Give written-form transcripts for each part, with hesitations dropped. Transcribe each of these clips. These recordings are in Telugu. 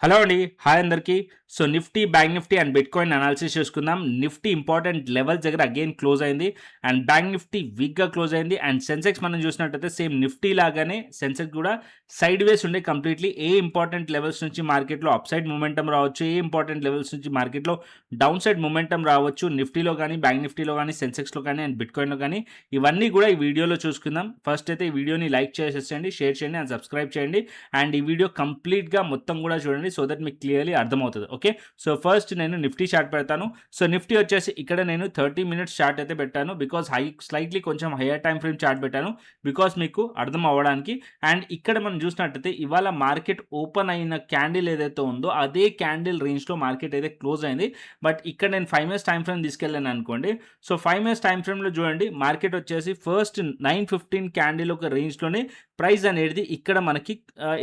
హలో అండి. హాయ్ అందరికీ. So Nifty, bank Nifty and bitcoin analysis చేసుకుందాం. నిఫ్టీ ఇంపార్టెంట్ లెవెల్స్ దగ్గర అగైన్ క్లోజ్ అయింది. అండ్ బ్యాంక్ నిఫ్టీ వీక్‌గా క్లోజ్ అయింది. అండ్ సెన్సెక్స్ మనం చూసినట్టయితే సేమ్ నిఫ్టీ లాగానే సెన్సెక్స్ కూడా సైడ్ వేస్ ఉండే కంప్లీట్‌లీ. ఏ ఇంపార్టెంట్ లెవెల్స్ నుంచి మార్కెట్‌లో అప్ సైడ్ మొమెంటమ్ రావచ్చు, ఏ ఇంపార్టెంట్ లెవెల్స్ నుంచి మార్కెట్‌లో డౌన్ సైడ్ మొమెంటమ్ రావచ్చు. నిఫ్టీలో గానీ, బ్యాంక్ నిఫ్టీలో గానీ, సెన్సెక్స్‌లో కానీ అండ్ బిట్‌కాయిన్‌లో గానీ ఇవన్నీ కూడా ఈ వీడియోలో చూసుకుందాం. ఫస్ట్ అయితే ఈ వీడియోని లైక్ చేసేసేయండి, షేర్ చేయండి అండ్ సబ్స్క్రైబ్ చేయండి. అండ్ ఈ వీడియో కంప్లీట్‌గా మొత్తం కూడా చూడండి సో దట్ మీకు క్లియర్లీ అర్థమవుతుంది. ఓకే, సో ఫస్ట్ నేను నిఫ్టీ చార్ట్ పెడతాను. సో నిఫ్టీ వచ్చేసి ఇక్కడ నేను 30 మినిట్స్ చార్ట్ అయితే పెట్టాను. బికాస్ స్లైట్లీ కొంచెం హైయర్ టైం ఫ్రేమ్ చార్ట్ పెట్టాను బికాస్ మీకు అర్థం అవ్వడానికి. అండ్ ఇక్కడ మనం చూసినట్టయితే ఇవాళ మార్కెట్ ఓపెన్ అయిన క్యాండిల్ ఏదైతే ఉందో అదే క్యాండిల్ రేంజ్లో మార్కెట్ అయితే క్లోజ్ అయింది. బట్ ఇక్కడ నేను 5 మినిట్స్ టైం ఫ్రేమ్ తీసుకెళ్ళాను అనుకోండి. సో 5 మినిట్స్ టైం ఫ్రేమ్లో చూడండి మార్కెట్ వచ్చేసి ఫస్ట్ 9:15 క్యాండిల్ ఒక రేంజ్లోనే ప్రైస్ అనేది ఇక్కడ మనకి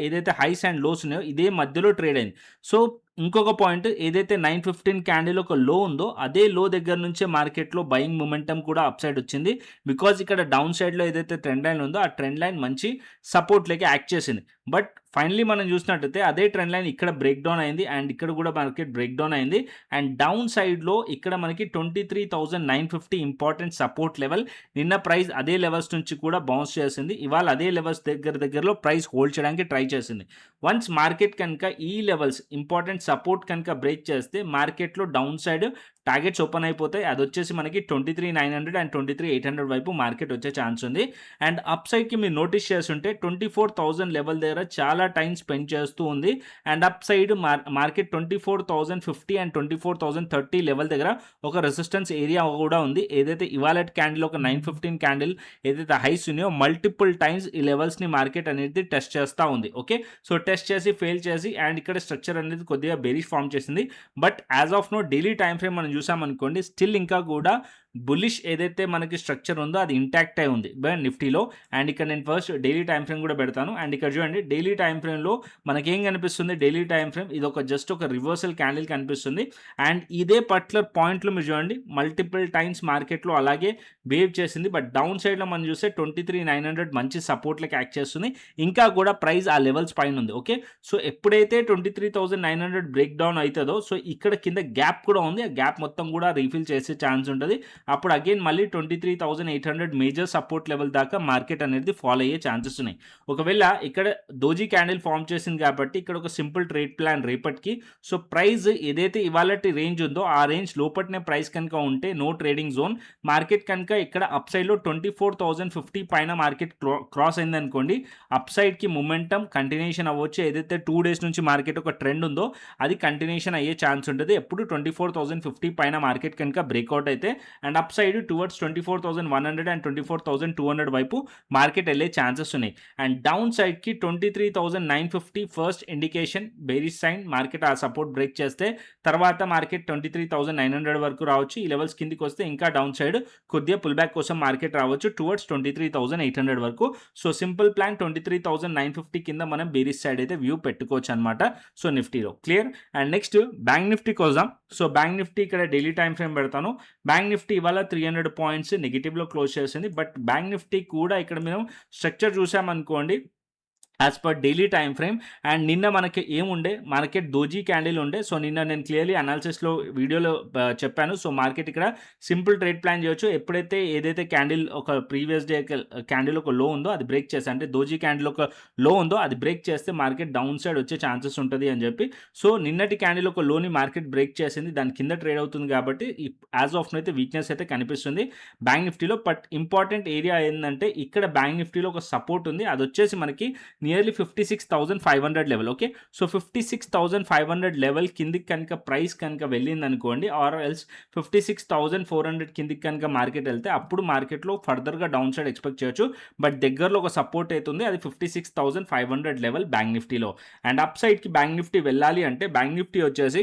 ఏదైతే హైస్ అండ్ లోస్ ఉన్నాయో ఇదే మధ్యలో ట్రేడ్ అయింది. సో ఇంకొక పాయింట్, ఏదైతే 9:15 క్యాండిల్ ఒక లో ఉందో అదే లో దగ్గర నుంచే మార్కెట్లో బయింగ్ మొమెంటమ్ కూడా అప్ సైడ్ వచ్చింది. బికాజ్ ఇక్కడ డౌన్ సైడ్లో ఏదైతే ట్రెండ్ లైన్ ఉందో ఆ ట్రెండ్ లైన్ మంచి సపోర్ట్ లెక్క యాక్ట్ చేసింది. బట్ ఫైనలీ మనం చూసినట్టయితే అదే ట్రెండ్ లైన్ ఇక్కడ బ్రేక్ డౌన్ అయింది అండ్ ఇక్కడ కూడా మార్కెట్ బ్రేక్ డౌన్ అయింది. అండ్ డౌన్ సైడ్లో ఇక్కడ మనకి 23,950 ఇంపార్టెంట్ సపోర్ట్ లెవెల్. నిన్న ప్రైస్ అదే లెవెల్స్ నుంచి కూడా బౌన్స్ చేసింది. ఇవాళ అదే లెవెల్స్ దగ్గరలో ప్రైస్ హోల్డ్ చేయడానికి ట్రై చేసింది. వన్స్ మార్కెట్ కనుక ఈ లెవెల్స్ ఇంపార్టెంట్ సపోర్ట్ కనుక బ్రేక్ చేస్తే మార్కెట్లో డౌన్ సైడ్ టార్గెట్స్ ఓపెన్ అయిపోతాయి. అది వచ్చేసి మనకి 23,900 అండ్ 23,800 వైపు మార్కెట్ వచ్చే ఛాన్స్ ఉంది. అండ్ అప్ సైడ్కి మీరు నోటీస్ చేస్తుంటే 24,000 లెవెల్ దగ్గర చాలా టైం స్పెండ్ చేస్తూ ఉంది. And up side market 24,050 and 24,030 level దగ్గర ఒక రెసిస్టెన్స్ ఏరియా కూడా ఉంది. ఏదైతే ఇవాళ క్యాండిల్ ఒక 9:15 క్యాండిల్ ఏదైతే హైస్ ఉన్నాయో మల్టిపుల్ టైమ్స్ ఈ లెవెల్స్ని మార్కెట్ అనేది టెస్ట్ చేస్తూ ఉంది. ఓకే, సో టెస్ట్ చేసి ఫెయిల్ చేసి అండ్ ఇక్కడ స్ట్రక్చర్ అనేది కొద్దిగా బెరిష్ ఫామ్ చేసింది. But as of now daily time frame మనం చూసామనుకోండి స్టిల్ ఇంకా కూడా బులిష్ ఏదైతే మనకి స్ట్రక్చర్ ఉందో అది ఇంటాక్ట్ అయి ఉంది నిఫ్టీలో. అండ్ ఇక్కడ నేను ఫస్ట్ డైలీ టైం ఫ్రేమ్ కూడా పెడతాను. అండ్ ఇక్కడ చూడండి డైలీ టైం ఫ్రేమ్లో మనకేం కనిపిస్తుంది, డైలీ టైం ఫ్రేమ్ ఇది ఒక జస్ట్ ఒక రివర్సల్ క్యాండిల్ కనిపిస్తుంది. అండ్ ఇదే పర్టికులర్ పాయింట్లో మీరు చూడండి మల్టిపుల్ టైమ్స్ మార్కెట్లో అలాగే వేవ్ చేసింది. బట్ డౌన్ సైడ్లో మనం చూస్తే 23,900 మంచి సపోర్ట్లకి యాక్ట్ చేస్తుంది. ఇంకా కూడా ప్రైస్ ఆ లెవెల్స్ పైన ఉంది. ఓకే, సో ఎప్పుడైతే 23,900 బ్రేక్ డౌన్ అవుతుందో సో ఇక్కడ కింద గ్యాప్ కూడా ఉంది. ఆ గ్యాప్ మొత్తం కూడా రీఫిల్ చేసే ఛాన్స్ ఉంటుంది. అప్పుడు అగైన్ మళ్ళీ 23,800 మేజర్ సపోర్ట్ లెవెల్ దాకా మార్కెట్ అనేది ఫాలో అయ్యే ఛాన్సెస్ ఉన్నాయి. ఒకవేళ ఇక్కడ దోజీ క్యాండిల్ ఫామ్ చేసింది కాబట్టి ఇక్కడ ఒక సింపుల్ ట్రేడ్ ప్లాన్ రేపటికి. సో ప్రైస్ ఏదైతే ఇవాళ రేంజ్ ఉందో ఆ రేంజ్ లోపట్నే ప్రైస్ కనుక ఉంటే నో ట్రేడింగ్ జోన్. మార్కెట్ కనుక ఇక్కడ అప్ సైడ్లో 24,050 పైన మార్కెట్ క్రాస్ అయింది అనుకోండి అప్ సైడ్కి మొమెంటమ్ కంటిన్యూషన్ అవ్వచ్చు. ఏదైతే 2 డేస్ నుంచి మార్కెట్ ఒక ట్రెండ్ ఉందో అది కంటిన్యూషన్ అయ్యే ఛాన్స్ ఉంటుంది. ఎప్పుడు 24,050 పైన మార్కెట్ కనుక బ్రేక్అవుట్ అయితే and up side towards 24,100 and 24,200 వైపు మార్కెట్ వెళ్ళే ఛాన్సెస్ ఉన్నాయి. అండ్ డౌన్ సైడ్కి 23,950 first indication bearish sign. Market ఆ సపోర్ట్ బ్రేక్ చేస్తే తర్వాత మార్కెట్ 23,900 వరకు రావచ్చు. ఈ లెవెల్స్ కిందికి వస్తే ఇంకా డౌన్ సైడ్ కొద్దిగా పుల్ బ్యాక్ కోసం మార్కెట్ రావచ్చు టువర్డ్స్ 23,800 వరకు. సో సింపుల్ ప్లాన్ 23,950 కింద మనం బేరిష్ సైడ్ అయితే వ్యూ పెట్టుకోవచ్చు అనమాట. సో నిఫ్టీలో clear. And next bank Nifty కోసం. సో బ్యాంక్ నిఫ్టీ ఇక్కడ డైలీ టైం ఫ్రేమ్ పెడతాను. బ్యాంక్ నిఫ్టీ ఇవాళ 300 పాయింట్స్ నెగిటివ్లో క్లోజ్ చేసింది. బట్ బ్యాంక్ నిఫ్టీ కూడా ఇక్కడ మనం స్ట్రక్చర్ చూసామనుకోండి as per daily time frame. And నిన్న మనకి ఏముండే మార్కెట్ దోజీ క్యాండిల్ ఉండే. సో నిన్న నేను క్లియర్లీ అనాలిసిస్లో వీడియోలో చెప్పాను. సో మార్కెట్ ఇక్కడ సింపుల్ ట్రేడ్ ప్లాన్ చేయొచ్చు. ఎప్పుడైతే ఏదైతే క్యాండిల్ ఒక ప్రీవియస్ డే క్యాండిల్ ఒక లో ఉందో అది బ్రేక్ చేస్తే అంటే దోజీ క్యాండిల్ ఒక లో ఉందో అది బ్రేక్ చేస్తే మార్కెట్ డౌన్ సైడ్ వచ్చే ఛాన్సెస్ ఉంటుంది అని చెప్పి. సో నిన్నటి క్యాండిల్ ఒక లోని మార్కెట్ బ్రేక్ చేసింది, దాని కింద ట్రేడ్ అవుతుంది కాబట్టి యాజ్ ఆఫ్ అయితే వీక్నెస్ అయితే కనిపిస్తుంది బ్యాంక్ నిఫ్టీలో. బట్ ఇంపార్టెంట్ ఏరియా ఏంటంటే ఇక్కడ బ్యాంక్ నిఫ్టీలో ఒక సపోర్ట్ ఉంది. అది వచ్చేసి మనకి nearly 56,500 level. Okay, so 56,500 level కిందికి కనుక ప్రైస్ కనుక వెళ్ళింది అనుకోండి ఆర్ ఎల్స్ 56,400 కిందికి కనుక మార్కెట్ వెళ్తే అప్పుడు మార్కెట్లో ఫర్దర్గా డౌన్ సైడ్ ఎక్స్పెక్ట్ చేయొచ్చు. బట్ దగ్గరలో ఒక సపోర్ట్ అవుతుంది, అది 56,500 లెవెల్ బ్యాంక్ నిఫ్టీలో. అండ్ అప్ సైడ్కి బ్యాంక్ నిఫ్టీ వెళ్ళాలి అంటే బ్యాంక్ నిఫ్టీ వచ్చేసి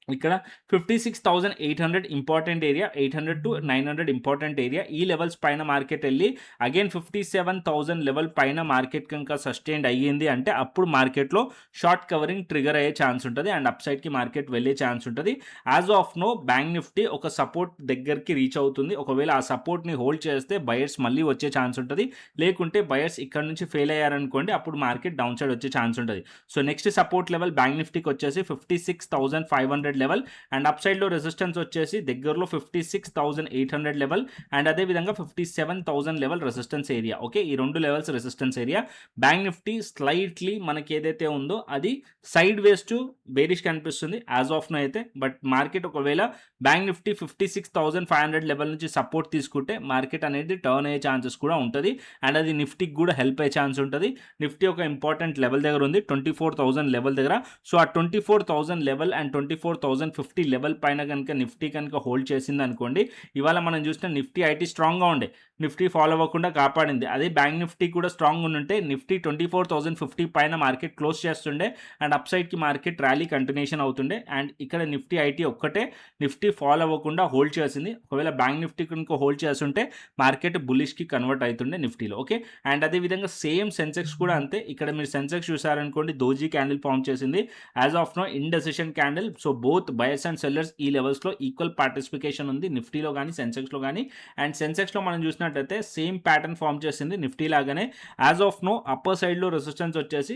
ఇక్కడ 56,800 ఇంపార్టెంట్ ఏరియా, 800-900 ఇంపార్టెంట్ ఏరియా. ఈ లెవెల్స్ పైన మార్కెట్ వెళ్ళి అగైన్ 57,000 లెవెల్ పైన మార్కెట్ కనుక సస్టైన్డ్ అయ్యింది అంటే అప్పుడు మార్కెట్లో షార్ట్ కవరింగ్ ట్రిగర్ అయ్యే ఛాన్స్ ఉంటుంది అండ్ అప్ సైడ్కి మార్కెట్ వెళ్ళే ఛాన్స్ ఉంటుంది. As of now bank Nifty ఒక సపోర్ట్ దగ్గరికి రీచ్ అవుతుంది. ఒకవేళ ఆ సపోర్ట్ని హోల్డ్ చేస్తే బయర్స్ మళ్ళీ వచ్చే ఛాన్స్ ఉంటుంది. లేకుంటే బయర్స్ ఇక్కడ నుంచి ఫెయిల్ అయ్యారనుకోండి అప్పుడు మార్కెట్ డౌన్ సైడ్ వచ్చే ఛాన్స్ ఉంటుంది. So next support level bank నిఫ్టీకి వచ్చేసి 56,500 లెవెల్ అండ్ అప్ సైడ్లో రెసిస్టెన్స్ వచ్చేసి దగ్గరలో 56,800 లెవెల్ అండ్ అదేవిధంగా 57,000 లెవెల్ రెసిస్టెన్స్ ఏరియా. ఓకే, ఈ రెండు levels resistance area. Bank Nifty slightly మనకి ఏదైతే ఉందో అది సైడ్ వేస్ టు బేరిష్ కనిపిస్తుంది యాజ్ ఆఫ్ నో అయితే. బట్ మార్కెట్ ఒకవేళ బ్యాంక్ నిఫ్టీ 56,500 లెవెల్ నుంచి సపోర్ట్ తీసుకుంటే మార్కెట్ అనేది టర్న్ అయ్యే ఛాన్సెస్ కూడా ఉంటుంది అండ్ అది నిఫ్టీకి కూడా హెల్ప్ అయ్యే ఛాన్స్ ఉంటుంది. నిఫ్టీ ఒక ఇంపార్టెంట్ లెవెల్ దగ్గర ఉంది 24,000 లెవెల్ దగ్గర. సో ఆ 24,000 లెవెల్ అండ్ 24,050 లెవెల్ పైన కనుక నిఫ్టీ కనుక హోల్డ్ చేసింది అనుకోండి, ఇవాళ మనం చూసిన నిఫ్టీ ఐటీ స్ట్రాంగ్గా ఉండే, నిఫ్టీ ఫాలో అవ్వకుండా కాపాడింది. అదే బ్యాంక్ నిఫ్టీ కూడా స్ట్రాంగ్ ఉంటే నిఫ్టీ 24,050 పైన మార్కెట్ క్లోజ్ చేస్తుండే అండ్ అప్ సైడ్కి మార్కెట్ ర్యాలీ కంటిన్యూషన్ అవుతుండే. అండ్ ఇక్కడ నిఫ్టీ ఐటీ ఒక్కటే నిఫ్టీ ఫాలో అవ్వకుండా హోల్డ్ చేసింది. ఒకవేళ బ్యాంక్ నిఫ్టీ కనుక హోల్డ్ చేస్తుంటే మార్కెట్ బులిష్కి కన్వర్ట్ అవుతుండే నిఫ్టీలో. ఓకే, అండ్ అదేవిధంగా సేమ్ సెన్సెక్స్ కూడా అంతే. ఇక్కడ మీరు సెన్సెక్స్ చూసారనుకోండి, దోజీ క్యాండిల్ ఫామ్ చేసింది as of now indecision candle. So both buyers and sellers ఈ లెవెల్స్లో ఈక్వల్ పార్టిసిపేషన్ ఉంది నిఫ్టీలో కానీ సెన్సెక్స్లో కానీ. అండ్ సెన్సెక్స్లో మనం చూసినట్టయితే సేమ్ ప్యాటర్న్ ఫామ్ చేసింది నిఫ్టీ లాగానే. యాజ్ ఆఫ్ నో అప్పర్ సైడ్లో రెసిస్టెన్స్ వచ్చేసి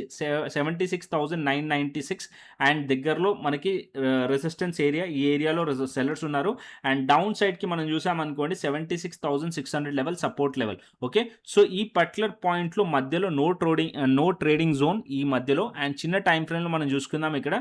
76,996 అండ్ దగ్గరలో మనకి రెసిస్టెన్స్ ఏరియా, ఈ ఏరియాలో సెల్లర్స్ ఉన్నారు. అండ్ డౌన్ సైడ్కి మనం చూసామనుకోండి 76,600 level support level. Okay, so ఈ పర్టికులర్ పాయింట్లో మధ్యలో నో ట్రేడింగ్ జోన్ ఈ మధ్యలో. అండ్ చిన్న టైం ఫ్రేమ్లో మనం చూసుకుందాం ఇక్కడ.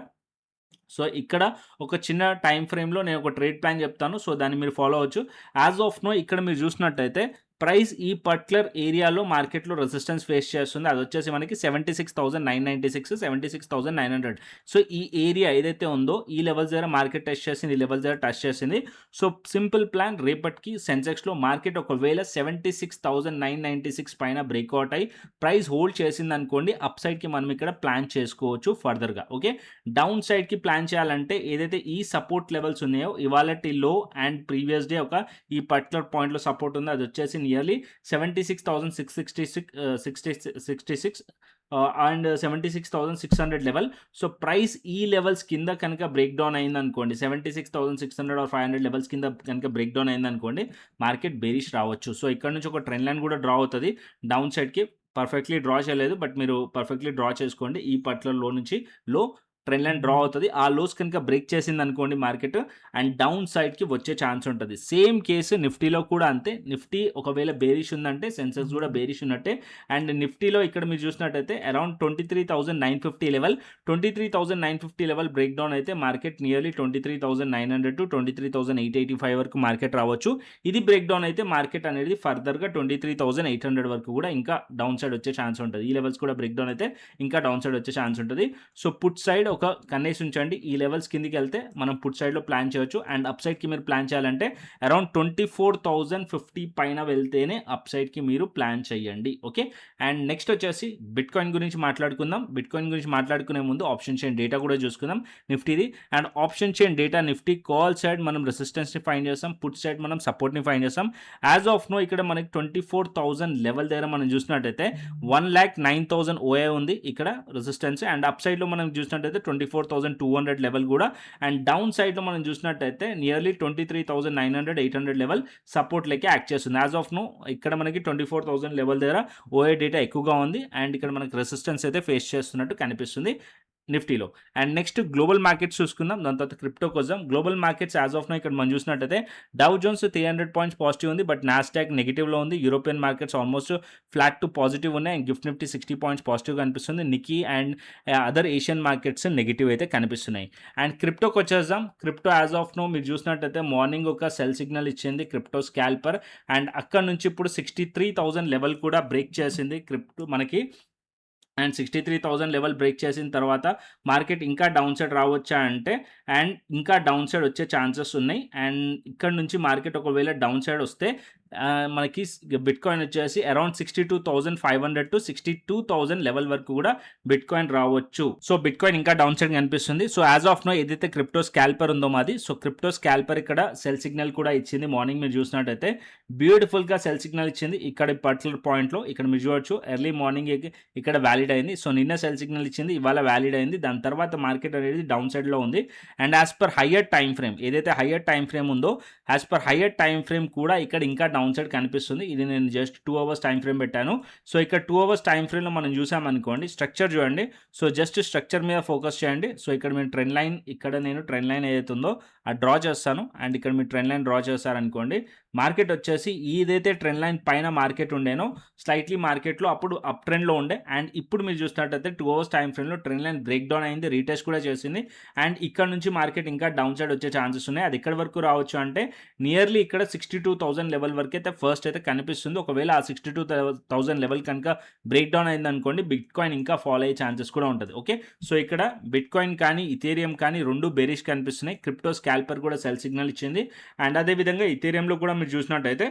సో ఇక్కడ ఒక చిన్న టైం ఫ్రేమ్లో నేను ఒక ట్రేడ్ ప్లాన్ చెప్తాను, సో దాన్ని మీరు ఫాలో అవ్వచ్చు. యాజ్ ఆఫ్ నో ఇక్కడ మీరు చూసినట్టయితే ప్రైస్ ఈ పర్టికులర్ ఏరియాలో మార్కెట్లో రెసిస్టెన్స్ ఫేస్ చేస్తుంది. అది వచ్చేసి మనకి 76,996, 76,900. సో ఈ ఏరియా ఏదైతే ఉందో ఈ లెవెల్స్ దగ్గర మార్కెట్ టచ్ చేసింది, ఈ లెవెల్స్ దగ్గర టచ్ చేసింది. సో సింపుల్ ప్లాన్, రేపటికి సెన్సెక్స్లో మార్కెట్ ఒకవేళ 76,996 పైన బ్రేక్అవుట్ అయ్యి ప్రైస్ హోల్డ్ చేసింది అనుకోండి, అప్ సైడ్కి మనం ఇక్కడ ప్లాన్ చేసుకోవచ్చు ఫర్దర్గా. ఓకే, డౌన్ సైడ్కి ప్లాన్ చేయాలంటే ఏదైతే ఈ సపోర్ట్ లెవెల్స్ ఉన్నాయో ఇవాళటి లో అండ్ ప్రీవియస్ డే ఒక ఈ పర్టికులర్ పాయింట్లో సపోర్ట్ ఉంది, అది వచ్చేసి nearly 76,666 and 76,600 level. So price ఈ లెవెల్స్ కింద కనుక బ్రేక్ డౌన్ అయింది అనుకోండి, 76,600 ఆర్ 500 లెవెల్స్ కింద కనుక బ్రేక్ డౌన్ అయింది అనుకోండి, మార్కెట్ బేరిష్ రావచ్చు. సో ఇక్కడ నుంచి ఒక ట్రెండ్ లైన్ కూడా డ్రా అవుతుంది డౌన్ సైడ్కి. పర్ఫెక్ట్లీ డ్రా చేయలేదు, బట్ మీరు పర్ఫెక్ట్లీ డ్రా చేసుకోండి. ఈ పర్టికులర్ లో నుంచి లో ట్రెండ్ లైన్ డ్రా అవుతుంది. ఆ లోస్ కనుక బ్రేక్ చేసింది అనుకోండి మార్కెట్ అండ్ డౌన్ సైడ్కి వచ్చే ఛాన్స్ ఉంటుంది. సేమ్ కేసు నిఫ్టీలో కూడా అంతే. నిఫ్టీ ఒకవేళ బేరిష్ ఉందంటే సెన్సెక్స్ కూడా బేరిష్ ఉన్నట్టే. అండ్ నిఫ్టీలో ఇక్కడ మీరు చూసినట్టయితే around 23,950 level, 23,950 level break down అయితే మార్కెట్ నియర్లీ 23,900 to 23,885 వరకు మార్కెట్ రావచ్చు. ఇది బ్రేక్ డౌన్ అయితే మార్కెట్ అనేది ఫర్దర్గా 23,800 వరకు కూడా ఇంకా డౌన్ సైడ్ వచ్చే ఛాన్స్ ఉంటుంది. ఈ లెవెల్స్ కూడా బ్రేక్ డౌన్ అయితే ఇంకా డౌన్ సైడ్ వచ్చే ఛాన్స్ ఉంటుంది. సో పుట్ సైడ్ ఒక కన్నేసి ఉంచండి. ఈ లెవెల్స్ కిందికి వెళ్తే మనం పుట్ సైడ్లో ప్లాన్ చేయొచ్చు. అండ్ అప్ సైడ్కి మీరు ప్లాన్ చేయాలంటే అరౌండ్ 24,050 పైన వెళ్తేనే అప్ సైడ్కి మీరు ప్లాన్ చేయండి. ఓకే, అండ్ నెక్స్ట్ వచ్చేసి బిట్ కాయిన్ గురించి మాట్లాడుకుందాం. బిట్ కాయిన్ గురించి మాట్లాడుకునే ముందు ఆప్షన్ చైన్ డేటా కూడా చూసుకుందాం నిఫ్టీది. And option chain data Nifty call side మనం రెసిస్టెన్స్ని ఫైండ్ చేస్తాం, పుట్ సైడ్ మనం సపోర్ట్ని ఫైండ్ చేస్తాం. యాజ్ ఆఫ్ నో ఇక్కడ మనకి 24,000 లెవెల్ దగ్గర మనం చూసినట్టయితే 1,09,000 ఓఏ ఉంది ఇక్కడ రెసిస్టెన్స్. అండ్ అప్ సైడ్లో మనం చూసినట్టయితే 24,200 లెవెల్ కూడా. అండ్ డౌన్ సైడ్లో మనం చూసినట్టయితే నియర్లీ 23,900, 800 లెవెల్ సపోర్ట్ లెక్క యాక్ట్ చేస్తుంది. యాజ్ ఆఫ్ నో ఇక్కడ మనకి 24,000 లెవెల్ దగ్గర ఓఏ డేటా ఎక్కువగా ఉంది అండ్ ఇక్కడ మనకి రెసిస్టెన్స్ అయితే ఫేస్ చేస్తున్నట్టు కనిపిస్తుంది నిఫ్టీలో. అండ్ నెక్స్ట్ గ్లోబల్ మార్కెట్స్ చూసుకుందాం, దాని తర్వాత క్రిప్టోకి వద్దాం. Global markets as of now ఇక్కడ మనం చూసినట్టయితే డౌ జోన్స్ 300 పాయింట్స్ పాజిటివ్ ఉంది, బట్ నాస్డాక్ నెగిటివ్లో ఉంది. European markets almost flat to positive ఉన్నాయి and GIFT Nifty 60 points positive కనిపిస్తుంది. Nikkei and other Asian markets negative అయితే కనిపిస్తున్నాయి. అండ్ క్రిప్టోకి వచ్చేద్దాం. క్రిప్టో యాజ్ ఆఫ్ నో మీరు చూసినట్టయితే మార్నింగ్ ఒక సెల్ సిగ్నల్ ఇచ్చింది క్రిప్టో స్కాల్పర్ అండ్ అక్కడ నుంచి ఇప్పుడు 63,000 లెవెల్ కూడా బ్రేక్ చేసింది క్రిప్టో మనకి. అండ్ 63,000 లెవెల్ బ్రేక్ చేసిన తర్వాత మార్కెట్ ఇంకా డౌన్ సైడ్ రావచ్చా అంటే అండ్ ఇంకా డౌన్ సైడ్ వచ్చే ఛాన్సెస్ ఉన్నాయి. అండ్ ఇక్కడ నుంచి మార్కెట్ ఒకవేళ డౌన్ సైడ్ వస్తే మనకి బిట్‌కాయిన్ వచ్చేసి అరౌండ్ 62,500 టు 62,000 లెవెల్ వరకు కూడా బిట్‌కాయిన్ రావచ్చు. సో, బిట్‌కాయిన్ ఇంకా డౌన్ సైడ్ కనిపిస్తుంది. సో, యాస్ ఆఫ్ నౌ ఏదైతే క్రిప్టో స్కాల్పర్ ఉందో మాది, సో, క్రిప్టో స్కాల్పర్ ఇక్కడ సెల్ సిగ్నల్ కూడా ఇచ్చింది. మార్నింగ్ మీరు చూసినట్టయితే బ్యూటిఫుల్‌గా సెల్ సిగ్నల్ ఇచ్చింది. ఇక్కడ పర్టిక్యులర్ పాయింట్‌లో ఇక్కడ మీరు చూడొచ్చు ఎర్లీ మార్నింగ్ ఇక్కడ వ్యాలిడ్ అయింది. సో, నిన్న సెల్ సిగ్నల్ ఇచ్చింది. ఇవాళ వ్యాలిడ్ అయింది. దాని తర్వాత మార్కెట్ అనేది డౌన్ సైడ్‌లో ఉంది. And as per higher time frame ఏదైతే హయ్యర్ టైమ్ ఫ్రేమ్ ఉందో, as per higher time frame కూడా ఇక్కడ ఇంకా డౌన్ సైడ్ కనిపిస్తుంది. ఇది నేను జస్ట్ 2 అవర్స్ టైమ్ ఫ్రేమ్ పెట్టాను. సో, ఇక్కడ 2 అవర్స్ టైమ్ ఫ్రేమ్‌లో మనం చూసామనుకోండి, స్ట్రక్చర్ చూడండి. సో, జస్ట్ స్ట్రక్చర్ మీద ఫోకస్ చేయండి. సో, ఇక్కడ మీరు ట్రెండ్ లైన్ నేను ట్రెండ్ లైన్ ఏదైతే ఉందో అది డ్రా చేస్తాను. అండ్ ఇక్కడ మీరు ట్రెండ్ లైన్ డ్రా చేశారనుకోండి, మార్కెట్ వచ్చేసి ఏదైతే ట్రెండ్ లైన్ పైన మార్కెట్ ఉండేనో స్లైట్లీ మార్కెట్లో అప్పుడు అప్ ట్రెండ్‌లో ఉండే. అండ్ ఇప్పుడు మీరు చూసినట్టయితే 2 అవర్స్ టైమ్ ఫ్రేమ్‌లో ట్రెండ్ లైన్ బ్రేక్ డౌన్ అయింది. రీటెస్ట్ కూడా చేసింది. అండ్ ఇక్కడ నుంచి మార్కెట్ ఇంకా డౌన్ సైడ్ వచ్చే ఛాన్సెస్ ఉన్నాయి. అది ఎక్కడి వరకు రావచ్చు అంటే నియర్లీ ఇక్కడ 62,000 లెవెల్ వరకు అయితే ఫస్ట్ అయితే కనిపిస్తుంది. ఒకవేళ ఆ 62,000 లెవెల్ కనుక బ్రేక్ డౌన్ అయిందనుకోండి, బిట్‌కాయిన్ ఇంకా ఫాల్ అయ్యే ఛాన్సెస్ కూడా ఉంటుంది. ఓకే. సో, ఇక్కడ బిట్‌కాయిన్ కానీ ఇథీరియం కానీ 2 బేరిష్ కనిపిస్తున్నాయి. క్రిప్టో స్కాల్పర్ కూడా సెల్ సిగ్నల్ ఇచ్చింది. అండ్ అదేవిధంగా ఇథీరియంలో కూడా మీరు చూసినట్టయితే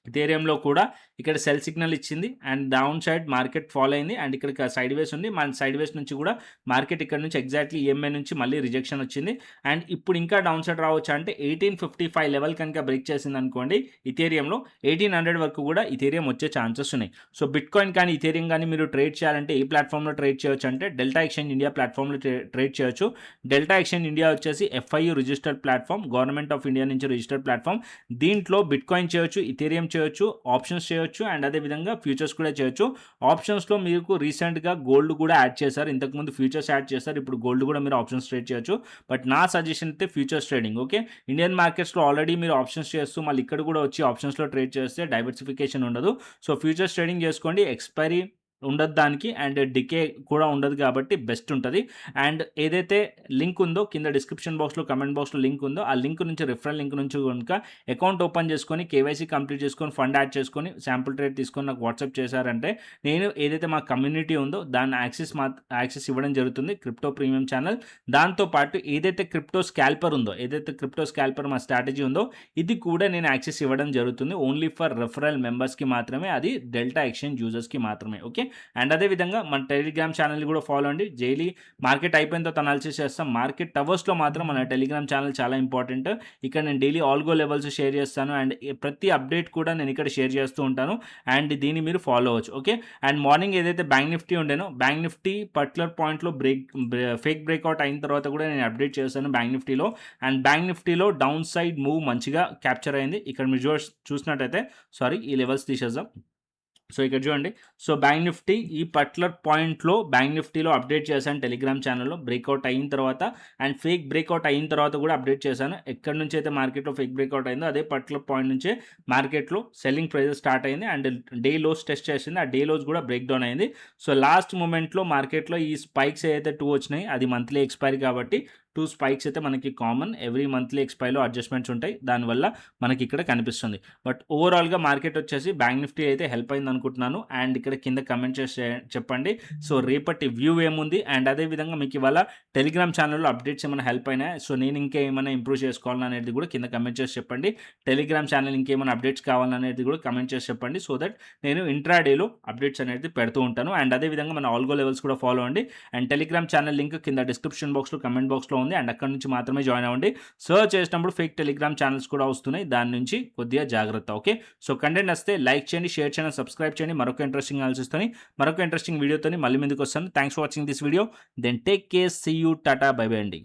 ఇథీరియంలో కూడా ఇక్కడ సెల్ సిగ్నల్ ఇచ్చింది. And down side market follow అయింది. అండ్ ఇక్కడ సైడ్ వేస్ ఉంది. మన సైడ్ వేస్ నుంచి కూడా మార్కెట్ ఇక్కడ నుంచి ఎగ్జాక్ట్లీ ఈఎంఐ నుంచి మళ్ళీ రిజెక్షన్ వచ్చింది. అండ్ ఇప్పుడు ఇంకా డౌన్ సైడ్ రావచ్చు అంటే 1855 లెవెల్ కనుక బ్రేక్ చేసింది అనుకోండి, ఇథీరియంలో 1800 వరకు కూడా ఇథీరియం వచ్చే ఛాన్సెస్ ఉన్నాయి. సో, బిట్‌కాయిన్ కానీ ఇథీరియం కానీ మీరు ట్రేడ్ చేయాలంటే ఏ ప్లాట్ఫామ్లో ట్రేడ్ చేయొచ్చు అంటే డెల్టా ఎక్స్చేంజ్ ఇండియా ప్లాట్ఫామ్లో ట్రేడ్ చేయొచ్చు. డెల్టా ఎక్స్చేంజ్ ఇండియా వచ్చేసి FIU registered platform, government of India నుంచి రిజిస్టర్డ్ ప్లాట్ఫామ్. దీంట్లో బిట్‌కాయిన్ చేయొచ్చు, ఇథీరియం చేయొచ్చు, ఆప్షన్స్ చేయొచ్చు, అండ్ అదేవిధంగా ఫ్యూచర్స్ కూడా చేయొచ్చు. ఆప్షన్స్లో మీకు రీసెంట్గా గోల్డ్ కూడా యాడ్ చేశారు. ఇంతకుముందు ఫ్యూచర్స్ యాడ్ చేశారు. ఇప్పుడు గోల్డ్ కూడా మీరు ఆప్షన్స్ ట్రేడ్ చేయొచ్చు. బట్ నా సజెషన్ అయితే ఫ్యూచర్స్ ట్రేడింగ్. ఓకే. ఇండియన్ మార్కెట్స్లో ఆల్రెడీ మీరు ఆప్షన్స్ చేస్తూ మళ్ళీ ఇక్కడ కూడా వచ్చి ఆప్షన్స్లో ట్రేడ్ చేస్తే డైవర్సిఫికేషన్ ఉండదు. సో, ఫ్యూచర్స్ ట్రేడింగ్ చేసుకోండి. ఎక్స్పైరీ ఉండదు దానికి, అండ్ డికే కూడా ఉండదు కాబట్టి బెస్ట్ ఉంటుంది. అండ్ ఏదైతే లింక్ ఉందో కింద డిస్క్రిప్షన్ బాక్స్లో కమెంట్ బాక్స్లో లింక్ ఉందో ఆ లింక్ నుంచి రిఫరల్ లింక్ నుంచి కనుక అకౌంట్ ఓపెన్ చేసుకొని కేవైసీ కంప్లీట్ చేసుకొని ఫండ్ యాడ్ చేసుకొని శాంపుల్ ట్రేడ్ తీసుకొని నాకు వాట్సాప్ చేశారంటే నేను ఏదైతే మా కమ్యూనిటీ ఉందో దాన్ని యాక్సెస్ ఇవ్వడం జరుగుతుంది, క్రిప్టో ప్రీమియం ఛానల్. దాంతోపాటు ఏదైతే క్రిప్టో స్కాల్పర్ ఉందో, ఏదైతే క్రిప్టో స్కాల్పర్ మా స్ట్రాటజీ ఉందో ఇది కూడా నేను యాక్సెస్ ఇవ్వడం జరుగుతుంది. ఓన్లీ ఫర్ రెఫరల్ మెంబర్స్కి మాత్రమే, అది డెల్టా ఎక్స్చేంజ్ యూజర్స్కి మాత్రమే. ఓకే. అండ్ అదేవిధంగా మన టెలిగ్రామ్ ఛానల్ని కూడా ఫాలో అండి. డైలీ మార్కెట్ అయిపోయిన తర్వాత అనాలిసిస్ చేస్తాం. మార్కెట్ అవర్స్లో మాత్రం మన టెలిగ్రామ్ ఛానల్ చాలా ఇంపార్టెంట్. ఇక్కడ నేను డైలీ ఆల్గో లెవెల్స్ షేర్ చేస్తాను. అండ్ ప్రతి అప్డేట్ కూడా నేను ఇక్కడ షేర్ చేస్తూ ఉంటాను. అండ్ దీన్ని మీరు ఫాలో అవ్వచ్చు. ఓకే. అండ్ మార్నింగ్ ఏదైతే బ్యాంక్ నిఫ్టీ ఉండేనో, బ్యాంక్ నిఫ్టీ పర్టికులర్ పాయింట్లో ఫేక్ బ్రేక్అవుట్ అయిన తర్వాత కూడా నేను అప్డేట్ చేస్తాను బ్యాంక్ నిఫ్టీలో. అండ్ బ్యాంక్ నిఫ్టీలో డౌన్ సైడ్ మూవ్ మంచిగా క్యాప్చర్ అయింది. ఇక్కడ మీరు చూసినట్టయితే ఈ లెవెల్స్ తీసేద్దాం. సో, ఇక్కడ చూడండి. సో, బ్యాంక్ నిఫ్టీ ఈ పర్టికులర్ పాయింట్లో బ్యాంక్ నిఫ్టీలో అప్డేట్ చేశాను టెలిగ్రామ్ ఛానల్లో. బ్రేక్అవుట్ అయిన తర్వాత అండ్ ఫేక్ బ్రేక్అవుట్ అయిన తర్వాత కూడా అప్డేట్ చేశాను. ఎక్కడి నుంచి అయితే మార్కెట్లో ఫేక్ బ్రేక్అవుట్ అయిందో అదే పర్టికులర్ పాయింట్ నుంచే మార్కెట్లో సెల్లింగ్ ప్రైజెస్ స్టార్ట్ అయింది. అండ్ డే లోస్ టెస్ట్ చేసింది. ఆ డే లోస్ కూడా బ్రేక్ డౌన్ అయింది. సో, లాస్ట్ మూమెంట్లో మార్కెట్లో ఈ స్పైక్స్ ఏదైతే 2 వచ్చినాయి అది మంత్లీ ఎక్స్పైరీ కాబట్టి 2 స్పైక్స్ అయితే మనకి కామన్. ఎవ్రీ మంత్లీ ఎక్స్పైర్లో అడ్జస్ట్మెంట్స్ ఉంటాయి. దానివల్ల మనకి ఇక్కడ కనిపిస్తుంది. బట్ ఓవరాల్గా మార్కెట్ వచ్చేసి బ్యాంక్ నిఫ్టీ అయితే హెల్ప్ అయింది అనుకుంటున్నాను. అండ్ ఇక్కడ కింద కమెంట్ చేసి చెప్పండి. సో, రేపటి వ్యూ ఏముంది, అండ్ అదేవిధంగా మీకు ఇవాళ టెలిగ్రామ్ ఛానల్లో అప్డేట్స్ ఏమైనా హెల్ప్ అయినాయి, సో నేను ఇంకేమైనా ఇంప్రూవ్ చేసుకోవాలనేది కూడా కింద కమెంట్ చేసి చెప్పండి. టెలిగ్రామ్ ఛానల్ ఇంకేమైనా అప్డేట్స్ కావాలనేది కూడా కమెంట్ చేసి చెప్పండి. సో దట్ నేను ఇంట్రాడేలో అప్డేట్స్ అనేది పెడుతూ ఉంటాను. అండ్ అదేవిధంగా మన ఆల్గో లెవెల్స్ కూడా ఫాలో అండి. అండ్ టెలిగ్రామ్ ఛానల్ లింక్ కింద డిస్క్రిప్షన్ బాక్స్లో కమెంట్ బాక్స్లో ఉంది. అండ్ అక్కడ నుంచి మాత్రమే జాయిన్ అవ్వండి. సర్చ్ చేసినప్పుడు ఫేక్ టెలిగ్రామ్ ఛానల్స్ కూడా వస్తున్నాయి. దాని నుంచి కొద్దిగా జాగ్రత్త. ఓకే. సో, కంటెంట్ వస్తే లైక్ చేయండి, షేర్ చేయండి, సబ్స్క్రైబ్ చేయండి. మరొక ఇంట్రెస్టింగ్ అనాలిసిస్తోని మరొక ఇంట్రెస్టింగ్ వీడియోతోని మళ్ళీ ముందుకు వస్తాను. Thanks for watching this video. Then take care. See you. Tata. Bye bye అండి.